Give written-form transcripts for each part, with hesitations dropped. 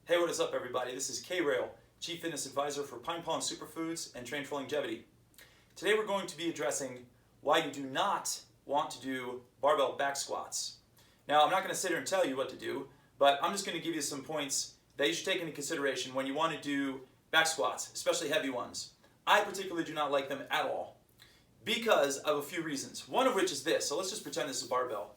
Hey, what is up, everybody? This is K-Rail, Chief Fitness Advisor for Pine Pond Superfoods and Train for Longevity. Today we're going to be addressing why you do not want to do barbell back squats. Now, I'm not going to sit here and tell you what to do, but I'm just going to give you some points that you should take into consideration when you want to do back squats, especially heavy ones. I particularly do not like them at all because of a few reasons. One of which is this. So let's just pretend this is a barbell.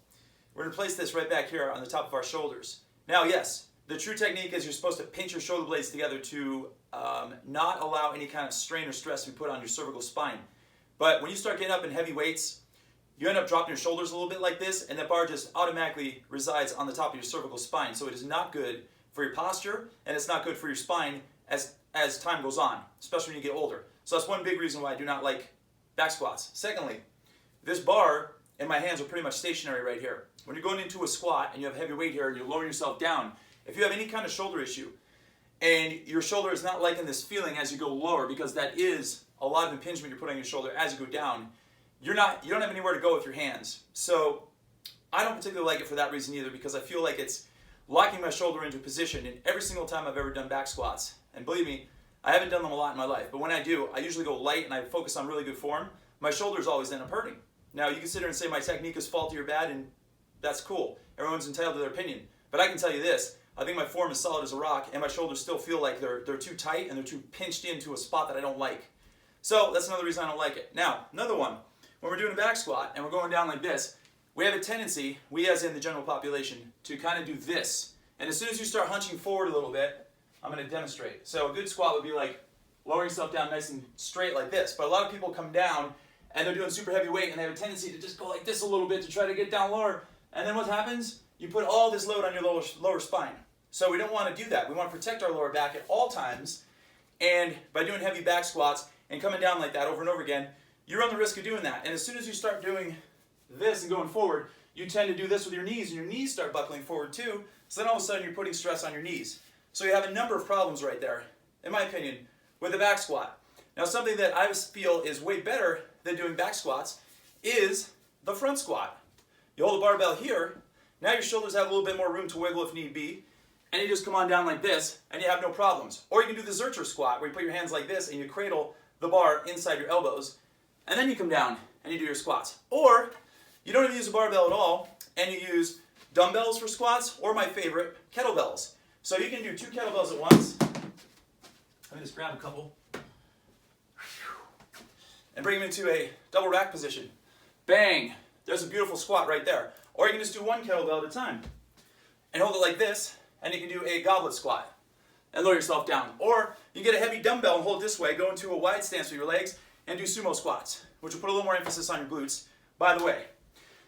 We're going to place this right back here on the top of our shoulders. Now, yes, the true technique is you're supposed to pinch your shoulder blades together to not allow any kind of strain or stress to be put on your cervical spine. But when you start getting up in heavy weights, you end up dropping your shoulders a little bit like this, and that bar just automatically resides on the top of your cervical spine. So it is not good for your posture, and it's not good for your spine as time goes on, especially when you get older. So that's one big reason why I do not like back squats. Secondly, this bar and my hands are pretty much stationary right here. When you're going into a squat and you have heavy weight here and you're lowering yourself down, if you have any kind of shoulder issue and your shoulder is not liking this feeling as you go lower, because that is a lot of impingement you're putting on your shoulder as you go down, you don't have anywhere to go with your hands. So I don't particularly like it for that reason either, because I feel like it's locking my shoulder into position in every single time I've ever done back squats. And believe me, I haven't done them a lot in my life, but when I do, I usually go light and I focus on really good form. My shoulders always end up hurting. Now, you can sit here and say my technique is faulty or bad, and that's cool. Everyone's entitled to their opinion. But I can tell you this, I think my form is solid as a rock, and my shoulders still feel like they're too tight and they're too pinched into a spot that I don't like. So that's another reason I don't like it. Now, another one, when we're doing a back squat and we're going down like this, we have a tendency, we as in the general population, to kind of do this. And as soon as you start hunching forward a little bit, I'm going to demonstrate. So a good squat would be like lowering yourself down nice and straight like this. But a lot of people come down and they're doing super heavy weight and they have a tendency to just go like this a little bit to try to get down lower. And then what happens? You put all this load on your lower spine. So we don't want to do that. We want to protect our lower back at all times. And by doing heavy back squats and coming down like that over and over again, you run the risk of doing that. And as soon as you start doing this and going forward, you tend to do this with your knees, and your knees start buckling forward too. So then all of a sudden you're putting stress on your knees. So you have a number of problems right there, in my opinion, with the back squat. Now, something that I feel is way better than doing back squats is the front squat. You hold the barbell here, now your shoulders have a little bit more room to wiggle if need be, and you just come on down like this, and you have no problems. Or you can do the Zercher squat, where you put your hands like this, and you cradle the bar inside your elbows, and then you come down, and you do your squats. Or, you don't even use a barbell at all, and you use dumbbells for squats, or my favorite, kettlebells. So you can do 2 kettlebells at once. Let me just grab a couple. And bring them into a double rack position. Bang! There's a beautiful squat right there. Or you can just do 1 kettlebell at a time. And hold it like this, and you can do a goblet squat. And lower yourself down. Or you get a heavy dumbbell and hold it this way, go into a wide stance with your legs, and do sumo squats, which will put a little more emphasis on your glutes, by the way.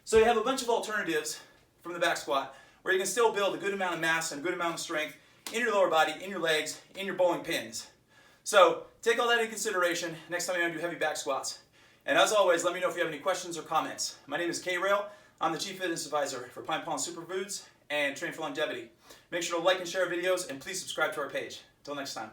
So you have a bunch of alternatives from the back squat, where you can still build a good amount of mass and a good amount of strength in your lower body, in your legs, in your bowling pins. So take all that into consideration next time you want to do heavy back squats. And as always, let me know if you have any questions or comments. My name is K-Rail. I'm the Chief Fitness Advisor for Pine Pond Superfoods and Train for Longevity. Make sure to like and share our videos, and please subscribe to our page. Until next time.